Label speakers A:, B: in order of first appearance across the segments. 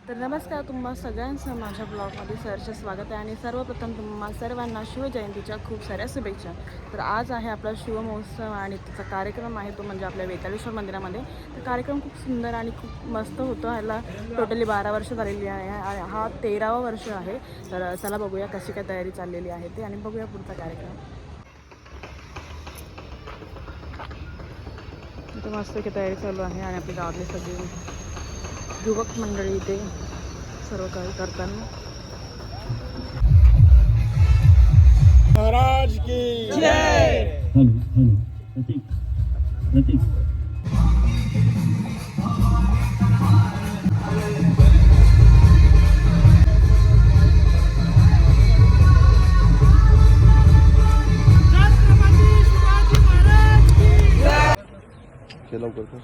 A: तर नमस्कार, तुम्हा सगळ्यांचं माझ्या ब्लॉगमध्ये सहर्ष स्वागत आहे आणि सर्वप्रथम तुम्हा सर्वांना शिवजयंतीच्या खूप साऱ्या शुभेच्छा. तर आज आहे आपला शिवमहोत्सव आणि त्याचा कार्यक्रम आहे तो म्हणजे आपल्या वेताळेश्वर मंदिरामध्ये. तर कार्यक्रम खूप सुंदर आणि खूप मस्त होतो. ह्याला टोटली 12 वर्ष झालेली आहे आणि हा 13वा वर्ष आहे. तर चला बघूया कशी काय तयारी चाललेली आहे ते आणि बघूया पुढचा कार्यक्रम. इथे मस्त की तयारी चालू आहे आणि आपली गावातली सगळी युवक मंडळी इथे सर्व काही करताना.
B: महाराज की जय. लवकर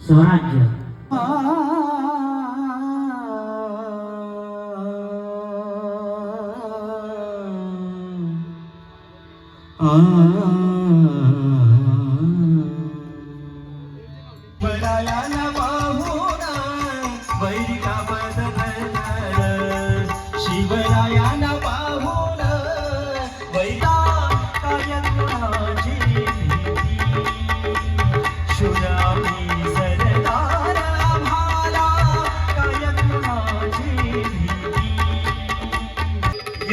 C: स्वराज्य
D: बडायाला पाहून वैरिका बदल शिवरायाला पाहून वैरा काय कुणाची भीती शुरामी सरदार आम्हाला काय कुणाची भीती.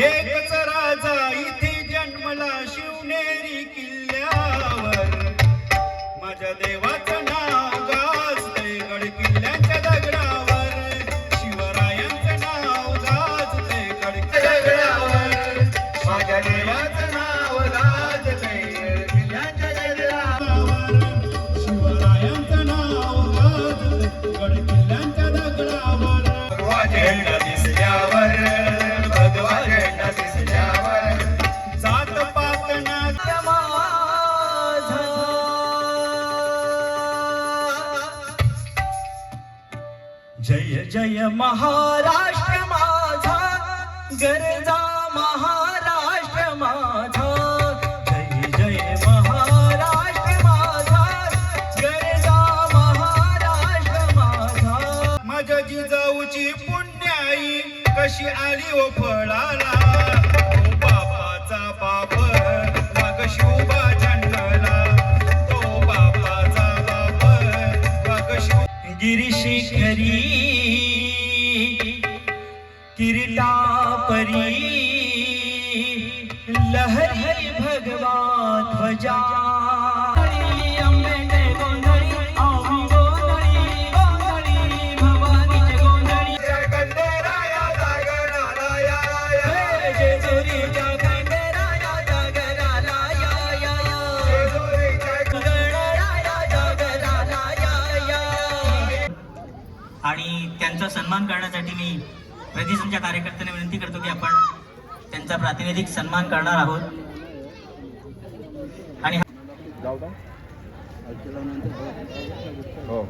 D: एकच राजा इथे जन्मला शिवनेरी किल्ल्यावर माझ्या देवाचं नाव गाजते गड किल्ल्याच्या दगडावर शिवरायांचं नाव गाजते गड दगडावर माझ्या देवाचं नाव गाजते किल्ल्याच्या दगडावर शिवरायांचं नाव गाजते गड किल्ल्याच्या दगडावर भगवा झेंडा दिसल्यावर भगवा झेंडा दिसल्यावर जात पातना जय जय महाराष्ट्र माझा गरजा महाराष्ट्र माझा जय जय महाराष्ट्र माझा गरजा महाराष्ट्र माझा. माझ्या जिजाऊची पुण्याई कशी आली ओ फळाला ओ बापाचा बाप वाग शिवबा जन्मला तो बापाचा बाप वाग शिव गिरीशिखरी किरीटापरी लहरी भगवा ध्वजा.
C: आणि त्यांचा सन्मान करण्यासाठी मी प्रदेशांच्या कार्यकर्त्यांना विनंती करतो की आपण त्यांचा प्रातिनिधिक सन्मान करणार आहोत. आणि
B: हो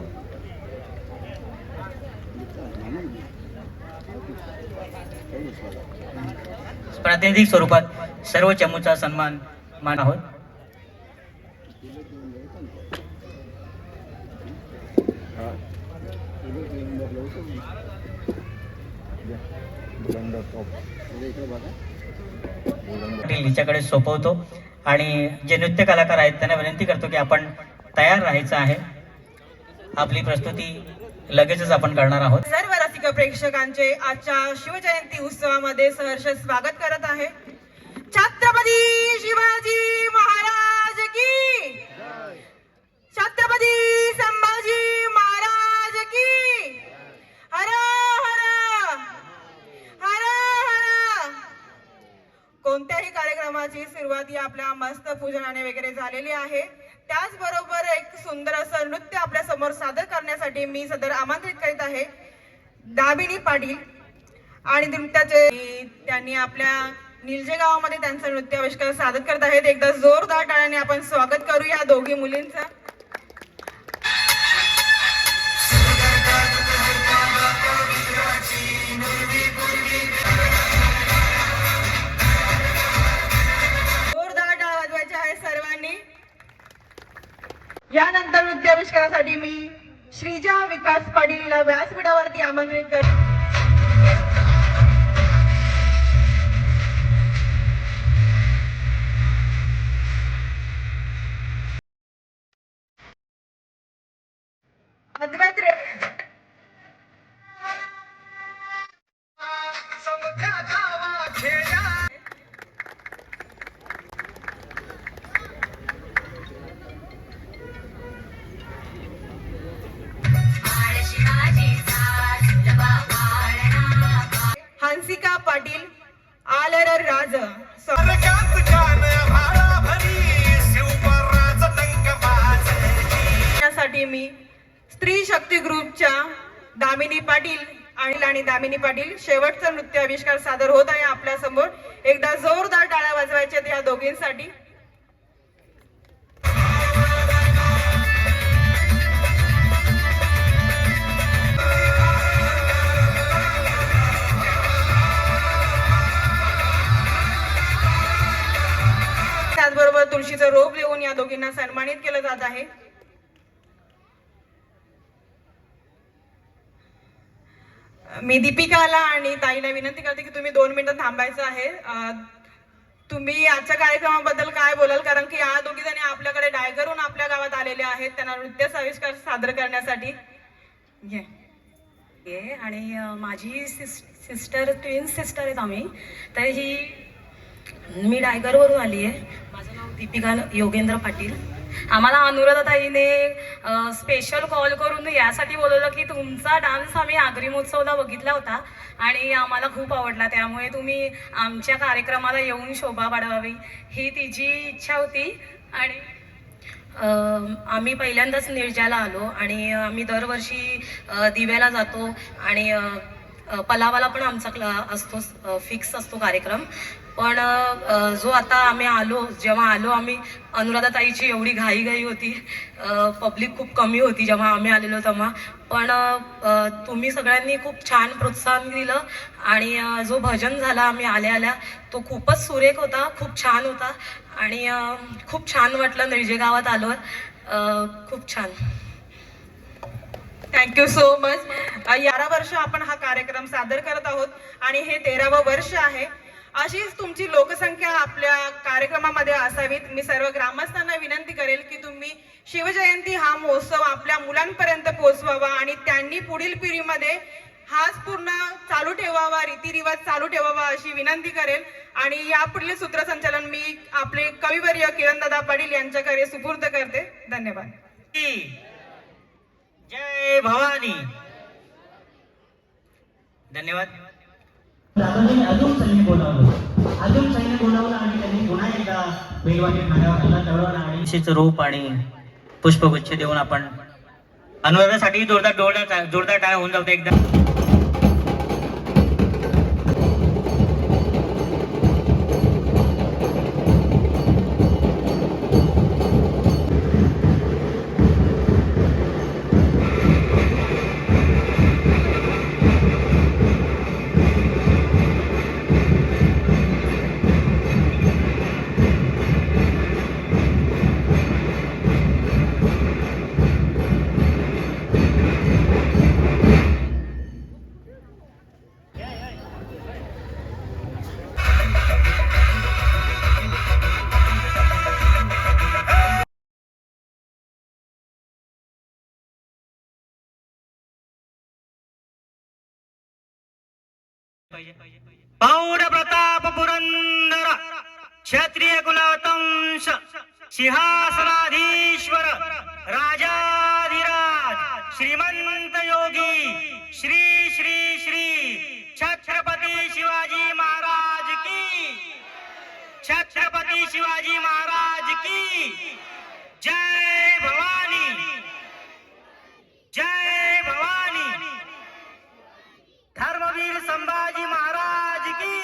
C: प्रातिनिधिक स्वरूपात सर्व चमूचा सन्मान मान आहोत. हिच्याकडे सोपवतो आणि जे नृत्य कलाकार आहेत त्यांना विनंती करतो की आपण तयार राहायचं आहे. आपली प्रस्तुती लगेचच आपण करणार आहोत.
A: सर्व रसिक प्रेक्षकांचे आजच्या शिवजयंती उत्सवामध्ये सहर्ष स्वागत करत आहे. छत्रपती शिवाजी महाराज की, छत्रपती संभाजी महाराज की, हर हर हर हर. कोणत्याही कार्यक्रमाची सुरुवात आपल्या मस्त पूजनाने वगैरे झालेली आहे. त्याचबरोबर एक सुंदर असं नृत्य आपल्या समोर सादर करण्यासाठी मी सदर आमंत्रित करीत आहे दामिनी पाटील आणि नृत्याचे त्यांनी आपल्या निलजे गावामध्ये त्यांचा नृत्याविष्कार सादर करत आहेत. एकदा जोरदार टाळ्याने आपण स्वागत करू या दोघी मुलींचं. जोरदार टाळ्या वाजवायच्या आहे सर्वांनी. यानंतर नृत्याविष्कारासाठी मी श्रीजा विकास पाटील व्यासपीठावरती आमंत्रित करते. अद्वैत रे हंसिका पाटील आलर राज साठी मी स्त्री शक्ती ग्रुपच्या दामिनी पाटील आणि दामिनी पाटील शेवटचा नृत्य आविष्कार सादर होत आहे आपल्या समोर. एकदा जोरदार टाळ्या वाजवायच्या या दोघींसाठी. त्याचबरोबर तुळशीचं रोप देऊन या दोघींना सन्मानित केलं जात आहे. मी दीपिकाला आणि ताईला विनंती करते की तुम्ही 2 मिनिटं थांबायचं आहे. तुम्ही आजच्या कार्यक्रमाबद्दल काय बोलाल, कारण की या दोघी जणी आपल्याकडे डायगरहून आपल्या गावात आलेले आहेत त्यांना नृत्य आविष्कार सादर करण्यासाठी.
E: आणि माझी सिस्टर ट्विन सिस्टर आहेत आम्ही. तर ही मी डायगरवरून आली आहे. माझं नाव दीपिका योगेंद्र पाटील. आम्हाला अनुराधाताईने स्पेशल कॉल करून यासाठी बोलवलं की तुमचा डान्स आम्ही आगरी महोत्सवला बघितला होता आणि आम्हाला खूप आवडला, त्यामुळे तुम्ही आमच्या कार्यक्रमाला येऊन शोभा वाढवावी ही तिची इच्छा होती. आणि आम्ही पहिल्यांदाच निर्जाला आलो आणि आम्ही दरवर्षी दिव्याला जातो आणि पलावाला पण आमचा असतो, फिक्स असतो कार्यक्रम. पण जो आता आम्ही जेव्हा आलो आम्ही, अनुराधाताईची एवढी घाई होती, पब्लिक खूप कमी होती जेव्हा आम्ही आलेलो तेव्हा. पण तुम्ही सगळ्यांनी खूप छान प्रोत्साहन दिलं आणि जो भजन झाला आम्ही आल्या तो खूपच सुरेख होता, खूप छान होता आणि खूप छान वाटलं निर्जे गावात आलो. खूप छान.
A: Thank you so much. 11 वर्ष आपण हा कार्यक्रम सादर करत आहोत आणि हे 13वं वर्ष आहे. अशीच तुमची लोकसंख्या आपल्या कार्यक्रमामध्ये असावीत. मी सर्व ग्रामस्थांना विनंती करेल की तुम्ही शिवजयंती हा महोत्सव आपल्या मुलांपर्यंत पोहोचवावा आणि त्यांनी पुढील पिढीमध्ये हाच पूर्ण चालू ठेवावा, रीतिरिवाज चालू ठेवावा अशी विनंती करेल. आणि यापुढील सूत्रसंचालन मी आपले कविवर्य किरणदादा पाटील यांच्याकडे सुपूर्द करते. धन्यवाद.
C: जय भवानी. धन्यवाद.
D: अजून सैन्य बोलावलं आणि त्यांनी पुन्हा एकदा बेलवाटी ठाण्यावर हल्ला चढवला आणि
C: तुळशीचं रोप आणि पुष्पगुच्छ देऊन आपण अनुराधासाठी जोरदार टाळ्या होऊन जाऊ एकदा. पौर प्रताप पुरंदर क्षत्रिय कुलवंश सिंहासनाधीश्वर राजाधिराज श्रीमंत योगी श्री श्री श्री छत्रपती शिवाजी महाराज की, छत्रपती शिवाजी महाराज की जय भवानी, जय भवानी. धर्मवीर संभाजी महाराज की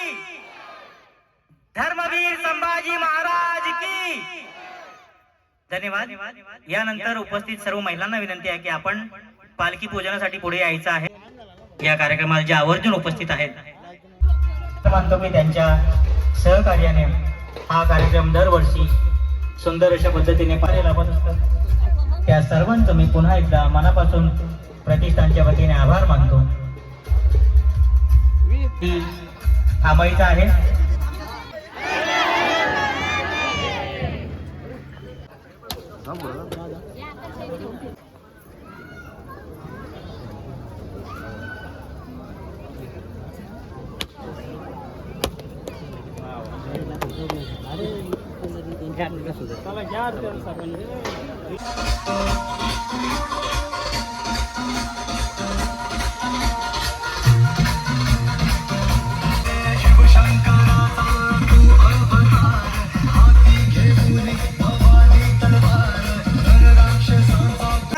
C: धन्यवाद. यानंतर उपस्थित सर्व महिलांना विनंती आहे की आपण पालखी पूजनासाठी पुढे यायचं आहे. या कार्यक्रमाला जे आवर्जून उपस्थित आहेत, मानतो की त्यांच्या सहकार्याने हा कार्यक्रम दरवर्षी सुंदर अशा पद्धतीने पार लाभत असतात. त्या सर्वांचं मी पुन्हा एकदा मनापासून प्रतिष्ठानच्या वतीने आभार मानतो. ती थांबायचं आहे.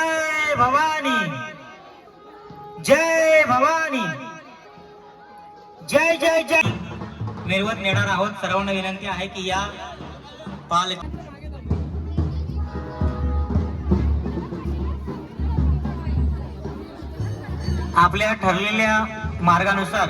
C: जय भवानी, जय भवानी, जय जय जय. मिरवत नेणार आहोत. सर्वांना विनंती आहे की या पालखी आपल्या ठरलेल्या मार्गानुसार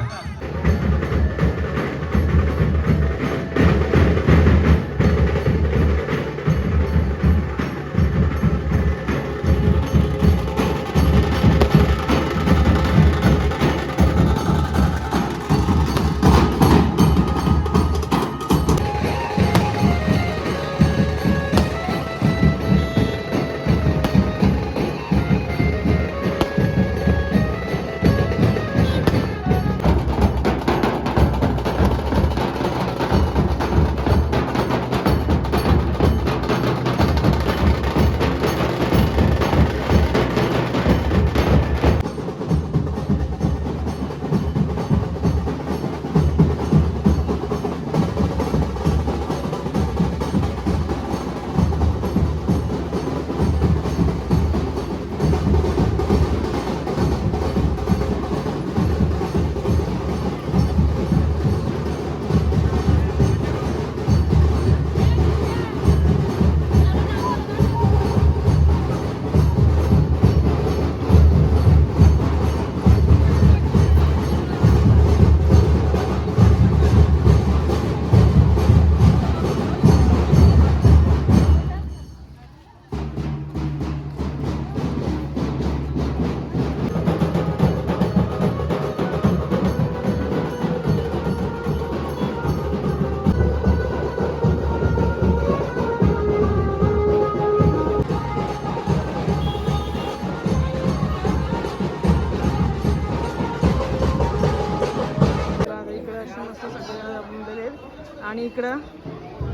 A: आणि इकडं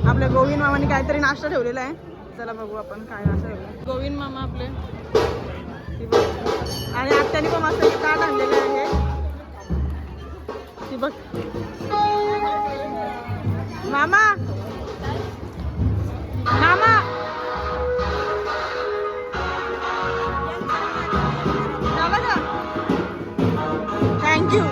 A: आपल्या गोविंद मामाने काहीतरी नाश्ता ठेवलेला आहे. चला बघू आपण काय नाश्ता ठेवला. गोविंद मामा आपले आणि आत्याने पण मस्त ताट आणलेले आहे. ती बघ मामा मामा थँक्यू.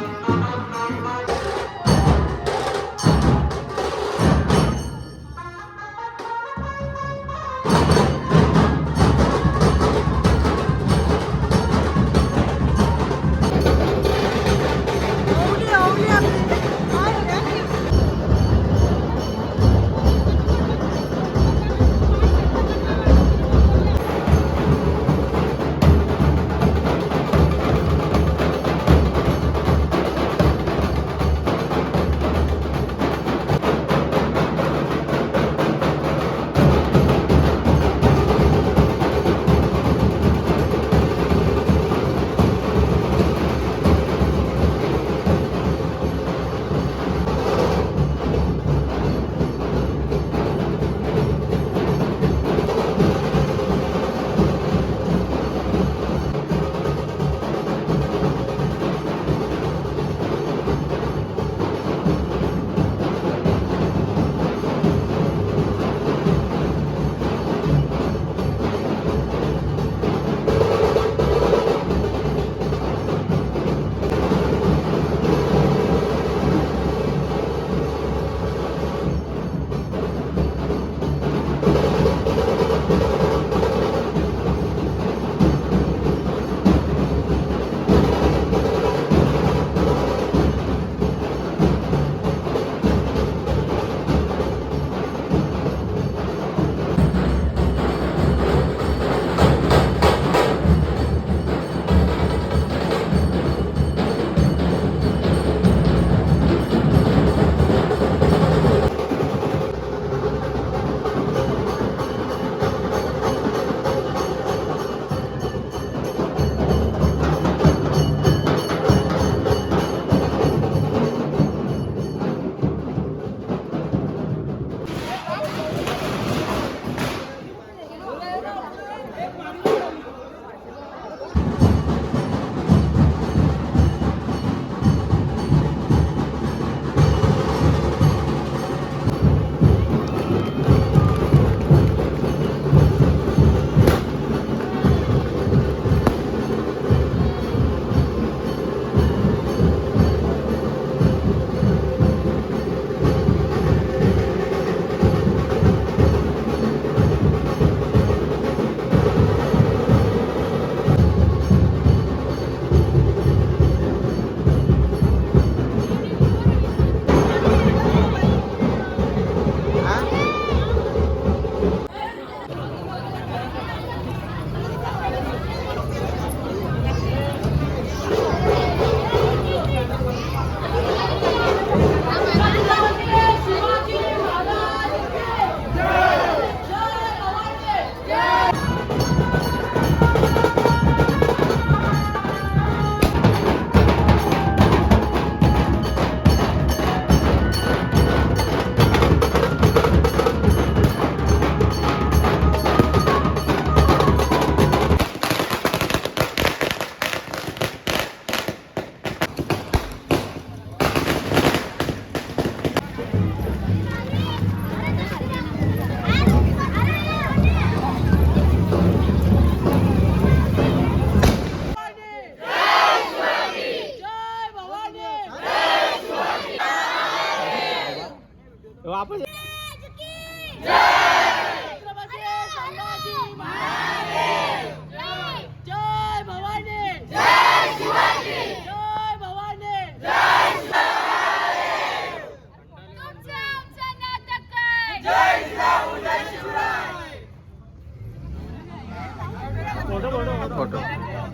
B: वापस